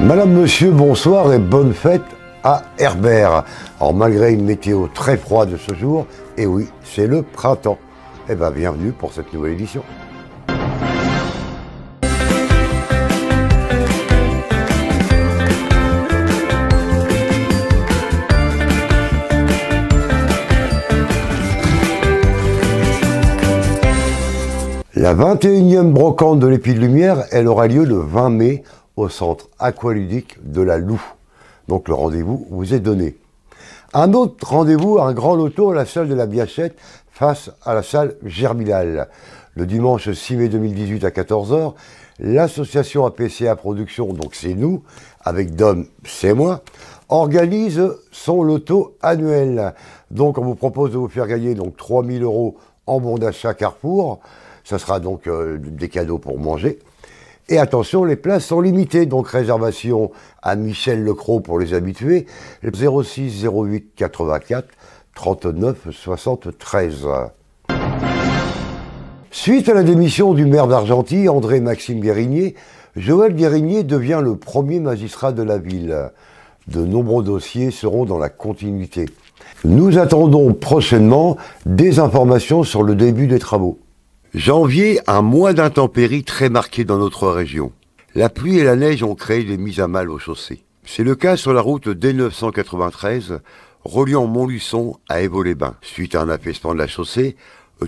Madame, monsieur, bonsoir et bonne fête à Herbert. Alors malgré une météo très froide ce jour, et oui, c'est le printemps. Eh bien bienvenue pour cette nouvelle édition. La 21e brocante de l'Épi de Lumière, elle aura lieu le 20 mai au centre aqualudique de la Loue. Donc le rendez-vous vous est donné. Un autre rendez-vous, un grand loto à la salle de la Biachette face à la salle Germinal. Le dimanche 6 mai 2018 à 14 h, l'association APCA Production, donc c'est nous, avec Dom, c'est moi, organise son loto annuel. Donc on vous propose de vous faire gagner donc 3 000 € en bon d'achat Carrefour. Ça sera donc des cadeaux pour manger. Et attention, les places sont limitées, donc réservation à Michel Lecros pour les habitués, 06 08 84 39 73. Suite à la démission du maire d'Argenty, André-Maxime Guérigné, Joël Guérigné devient le premier magistrat de la ville. De nombreux dossiers seront dans la continuité. Nous attendons prochainement des informations sur le début des travaux. Janvier, un mois d'intempéries très marqué dans notre région. La pluie et la neige ont créé des mises à mal aux chaussées. C'est le cas sur la route D993, reliant Montluçon à Évaux-les-Bains. Suite à un affaissement de la chaussée,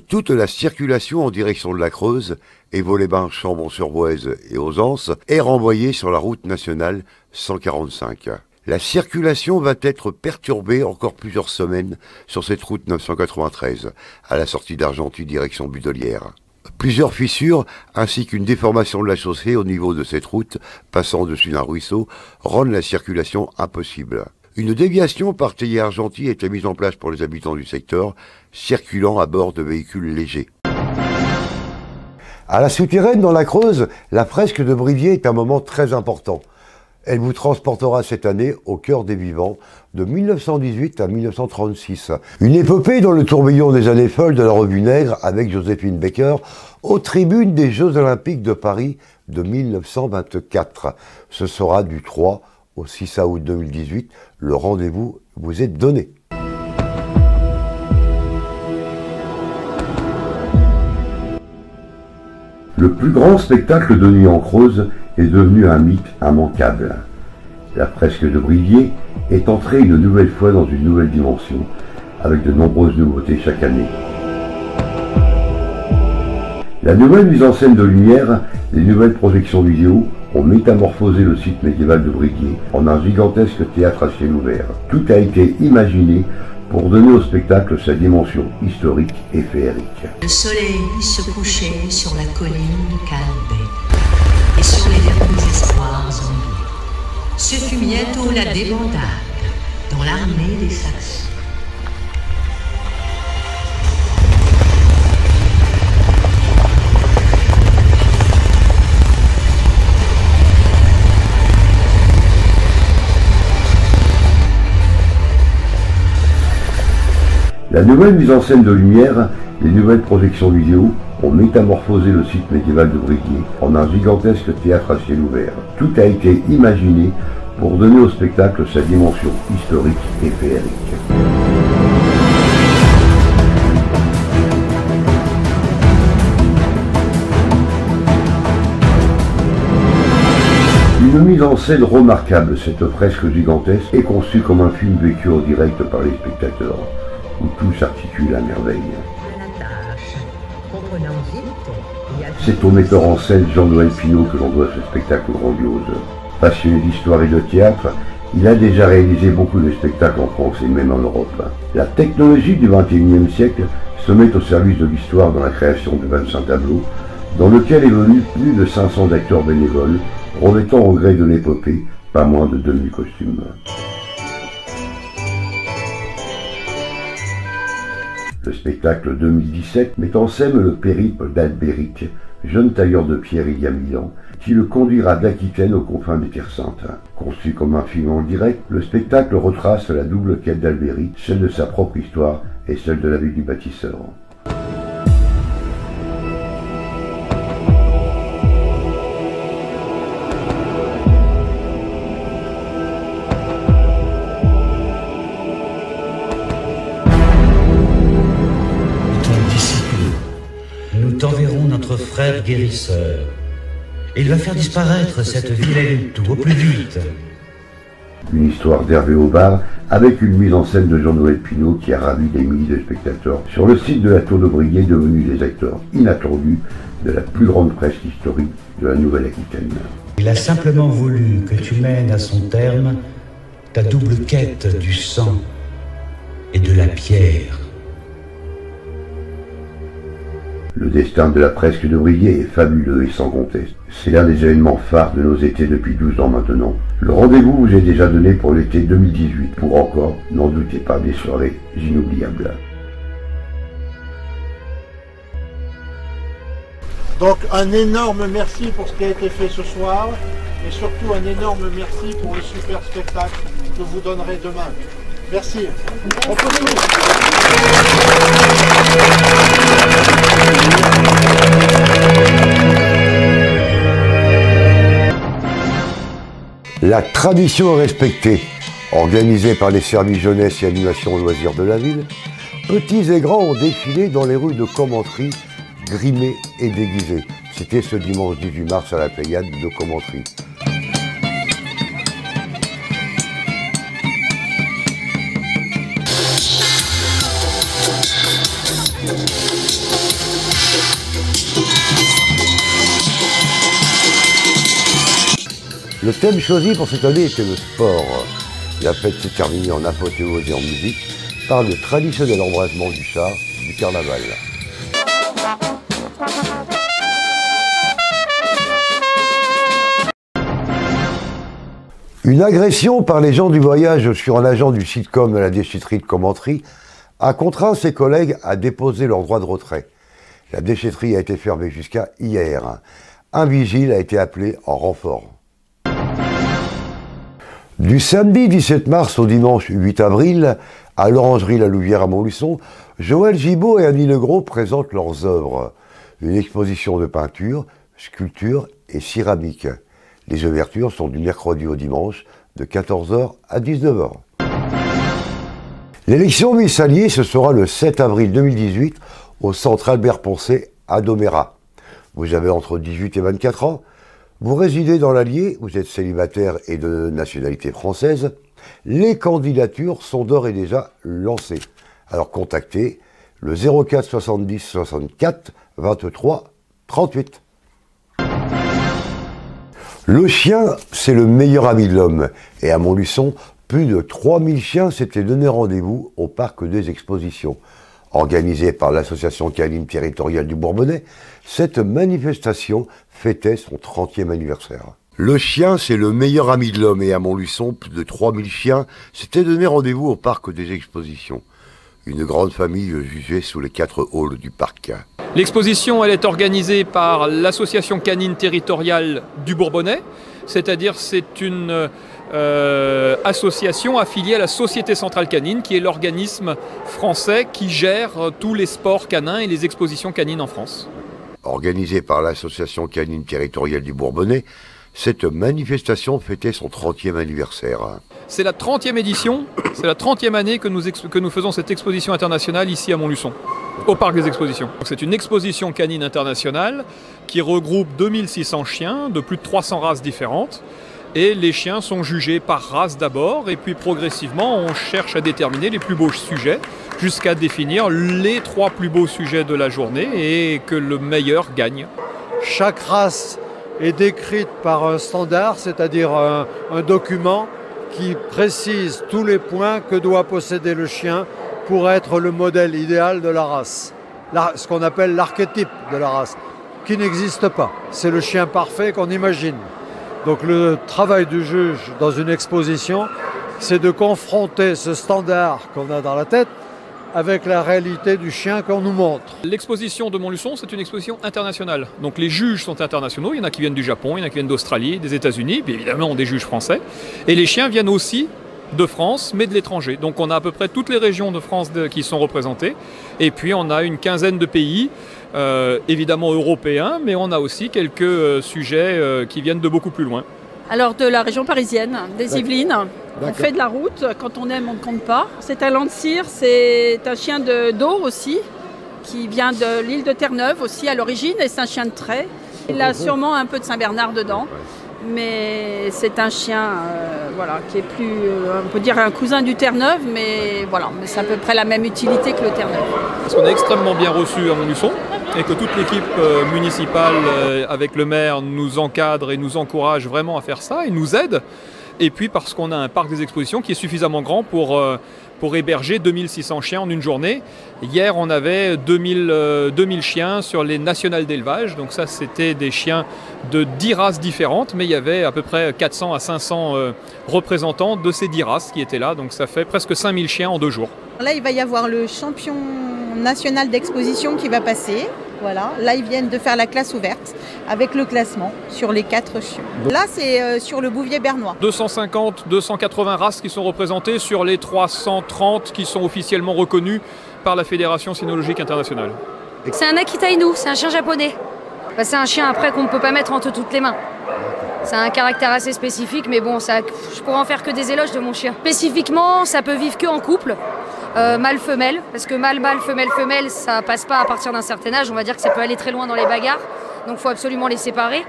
toute la circulation en direction de la Creuse, Évaux-les-Bains, Chambon-sur-Voueize et Ozance, est renvoyée sur la route nationale 145. La circulation va être perturbée encore plusieurs semaines sur cette route 993, à la sortie d'Argenty direction Budolière. Plusieurs fissures ainsi qu'une déformation de la chaussée au niveau de cette route, passant au-dessus d'un ruisseau, rendent la circulation impossible. Une déviation par Thélier-Argenty a été mise en place pour les habitants du secteur, circulant à bord de véhicules légers. À la Souterraine, dans la Creuse, la fresque de Brivier est un moment très important. Elle vous transportera cette année au cœur des vivants, de 1918 à 1936. Une épopée dans le tourbillon des années folles de la revue Nègre avec Joséphine Baker aux tribunes des Jeux Olympiques de Paris de 1924. Ce sera du 3 au 6 août 2018. Le rendez-vous vous est donné. Le plus grand spectacle de nuit en Creuse est devenu un mythe immanquable. La fresque de Brivier est entrée une nouvelle fois dans une nouvelle dimension, avec de nombreuses nouveautés chaque année. La nouvelle mise en scène de lumière, les nouvelles projections vidéo ont métamorphosé le site médiéval de Brivier en un gigantesque théâtre à ciel ouvert. Tout a été imaginé pour donner au spectacle sa dimension historique et féerique. Le soleil se couchait sur la colline de Calbet et sur les derniers espoirs enviés. Ce fut bientôt la débandade dans l'armée des Saxons. La nouvelle mise en scène de lumière, les nouvelles projections vidéo ont métamorphosé le site médiéval de Brivier en un gigantesque théâtre à ciel ouvert. Tout a été imaginé pour donner au spectacle sa dimension historique et féerique. Une mise en scène remarquable, cette fresque gigantesque est conçue comme un film vécu en direct par les spectateurs, où tout s'articule à merveille. C'est au metteur en scène Jean-Noël Pinault que l'on doit ce spectacle grandiose. Passionné d'histoire et de théâtre, il a déjà réalisé beaucoup de spectacles en France et même en Europe. La technologie du XXIe siècle se met au service de l'histoire dans la création de 25 tableaux, dans lequel évoluent plus de 500 acteurs bénévoles, revêtant au gré de l'épopée pas moins de 2000 costumes. Le spectacle 2017 met en scène le périple d'Albéric, jeune tailleur de pierre il y a 1000 ans, qui le conduira d'Aquitaine aux confins des Terres Saintes. Conçu comme un film en direct, le spectacle retrace la double quête d'Albéric, celle de sa propre histoire et celle de la vie du bâtisseur. notre frère guérisseur. Et il va faire disparaître cette vilaine toux au plus vite. Une histoire d'Hervé Aubard avec une mise en scène de Jean-Noël Pinault qui a ravi des milliers de spectateurs sur le site de la Tour d'Aubrier, devenus des acteurs inattendus de la plus grande presse historique de la Nouvelle-Aquitaine. Il a simplement voulu que tu mènes à son terme ta double quête du sang et de la pierre. Le destin de la presse d'Aubrier est fabuleux et sans conteste. C'est l'un des événements phares de nos étés depuis 12 ans maintenant. Le rendez-vous vous est déjà donné pour l'été 2018, pour encore, n'en doutez pas, des soirées inoubliables. Donc un énorme merci pour ce qui a été fait ce soir, et surtout un énorme merci pour le super spectacle que vous donnerez demain. Merci. La tradition est respectée. Organisée par les services jeunesse et animation loisirs de la ville, petits et grands ont défilé dans les rues de Commentry, grimés et déguisés. C'était ce dimanche 18 mars à la Pléiade de Commentry. Le thème choisi pour cette année était le sport. La fête s'est terminée en apothéose et en musique par le traditionnel embrasement du char du carnaval. Une agression par les gens du voyage sur un agent du sitcom à la déchetterie de Commentry a contraint ses collègues à déposer leur droit de retrait. La déchetterie a été fermée jusqu'à hier. Un vigile a été appelé en renfort. Du samedi 17 mars au dimanche 8 avril, à l'Orangerie La Louvière à Montluçon, Joël Gibault et Annie Legros présentent leurs œuvres. Une exposition de peinture, sculpture et céramique. Les ouvertures sont du mercredi au dimanche, de 14h à 19h. L'élection Miss Allier, ce sera le 7 avril 2018 au centre Albert-Poncet à Domérat. Vous avez entre 18 et 24 ans. Vous résidez dans l'Allier, vous êtes célibataire et de nationalité française, les candidatures sont d'ores et déjà lancées. Alors contactez le 04 70 64 23 38. Le chien, c'est le meilleur ami de l'homme. Et à Montluçon, plus de 3000 chiens s'étaient donné rendez-vous au parc des expositions. Organisée par l'association canine territoriale du Bourbonnais, cette manifestation fêtait son 30e anniversaire. Le chien, c'est le meilleur ami de l'homme et à Montluçon, plus de 3000 chiens s'étaient donné rendez-vous au parc des expositions. Une grande famille jugée sous les 4 halls du parc. L'exposition, elle est organisée par l'association canine territoriale du Bourbonnais, c'est-à-dire c'est une association affiliée à la Société Centrale Canine, qui est l'organisme français qui gère tous les sports canins et les expositions canines en France. Organisée par l'association canine territoriale du Bourbonnais, cette manifestation fêtait son 30e anniversaire. C'est la 30e édition, c'est la 30e année que nous faisons cette exposition internationale ici à Montluçon, au parc des expositions. C'est une exposition canine internationale qui regroupe 2600 chiens de plus de 300 races différentes. Et les chiens sont jugés par race d'abord, et puis progressivement on cherche à déterminer les plus beaux sujets, jusqu'à définir les 3 plus beaux sujets de la journée, et que le meilleur gagne. Chaque race est décrite par un standard, c'est-à-dire un document qui précise tous les points que doit posséder le chien pour être le modèle idéal de la race. Ce qu'on appelle l'archétype de la race, qui n'existe pas. C'est le chien parfait qu'on imagine. Donc le travail du juge dans une exposition, c'est de confronter ce standard qu'on a dans la tête avec la réalité du chien qu'on nous montre. L'exposition de Montluçon, c'est une exposition internationale. Donc les juges sont internationaux, il y en a qui viennent du Japon, il y en a qui viennent d'Australie, des États-Unis, puis évidemment des juges français. Et les chiens viennent aussi de France, mais de l'étranger. Donc on a à peu près toutes les régions de France qui sont représentées. Et puis on a une quinzaine de pays, évidemment européens, mais on a aussi quelques sujets qui viennent de beaucoup plus loin. Alors de la région parisienne, des Yvelines. On fait de la route, quand on aime on ne compte pas. C'est un Landseer, c'est un chien d'eau aussi, qui vient de l'île de Terre-Neuve aussi à l'origine, et c'est un chien de trait. Il a sûrement un peu de Saint-Bernard dedans, mais c'est un chien voilà, qui est plus, on peut dire un cousin du Terre-Neuve, mais voilà, mais c'est à peu près la même utilité que le Terre-Neuve. Parce qu'on est extrêmement bien reçu à Montluçon et que toute l'équipe municipale avec le maire nous encadre et nous encourage vraiment à faire ça et nous aide. Et puis parce qu'on a un parc des expositions qui est suffisamment grand pour héberger 2600 chiens en une journée. Hier, on avait 2000 chiens sur les nationales d'élevage. Donc ça, c'était des chiens de 10 races différentes, mais il y avait à peu près 400 à 500 représentants de ces 10 races qui étaient là. Donc ça fait presque 5000 chiens en 2 jours. Là, il va y avoir le champion national d'exposition qui va passer. Voilà. Là, ils viennent de faire la classe ouverte avec le classement sur les 4 chiens. Là, c'est sur le Bouvier bernois. 250, 280 races qui sont représentées sur les 330 qui sont officiellement reconnues par la Fédération cynologique internationale. C'est un Akita Inu, c'est un chien japonais. C'est un chien après qu'on ne peut pas mettre entre toutes les mains. C'est un caractère assez spécifique, mais bon, je pourrais en faire que des éloges de mon chien. Spécifiquement, ça peut vivre que en couple. Mâle-femelle, parce que mâle-mâle, femelle-femelle, ça passe pas à partir d'un certain âge, on va dire que ça peut aller très loin dans les bagarres, donc il faut absolument les séparer.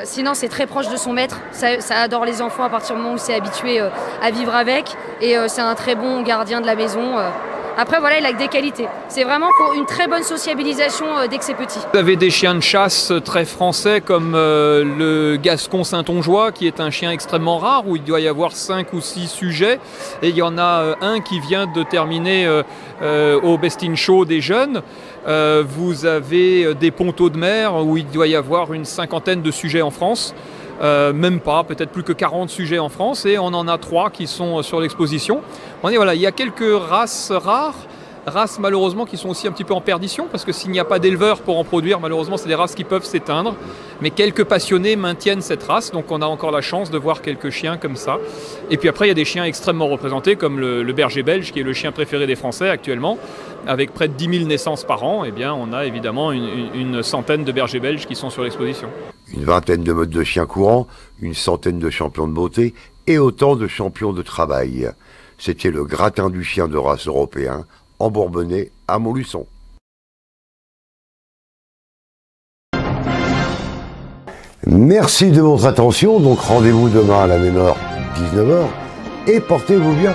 Sinon c'est très proche de son maître, ça adore les enfants à partir du moment où c'est habitué à vivre avec, et c'est un très bon gardien de la maison. Après voilà, il a que des qualités. C'est vraiment pour une très bonne sociabilisation dès que c'est petit. Vous avez des chiens de chasse très français comme le Gascon Saintongeois qui est un chien extrêmement rare où il doit y avoir 5 ou 6 sujets. Et il y en a un qui vient de terminer au Best in Show des jeunes. Vous avez des ponteaux de mer où il doit y avoir une 50aine de sujets en France. Même pas, peut-être plus que 40 sujets en France, et on en a 3 qui sont sur l'exposition. Voilà, il y a quelques races rares, races malheureusement qui sont aussi un petit peu en perdition, parce que s'il n'y a pas d'éleveurs pour en produire, malheureusement c'est des races qui peuvent s'éteindre, mais quelques passionnés maintiennent cette race, donc on a encore la chance de voir quelques chiens comme ça. Et puis après il y a des chiens extrêmement représentés, comme le berger belge, qui est le chien préféré des Français actuellement, avec près de 10 000 naissances par an. Eh bien on a évidemment une centaine de bergers belges qui sont sur l'exposition. Une vingtaine de modes de chiens courants, une centaine de champions de beauté et autant de champions de travail. C'était le gratin du chien de race européen, en Bourbonnais, à Montluçon. Merci de votre attention, donc rendez-vous demain à la même heure, 19h, et portez-vous bien.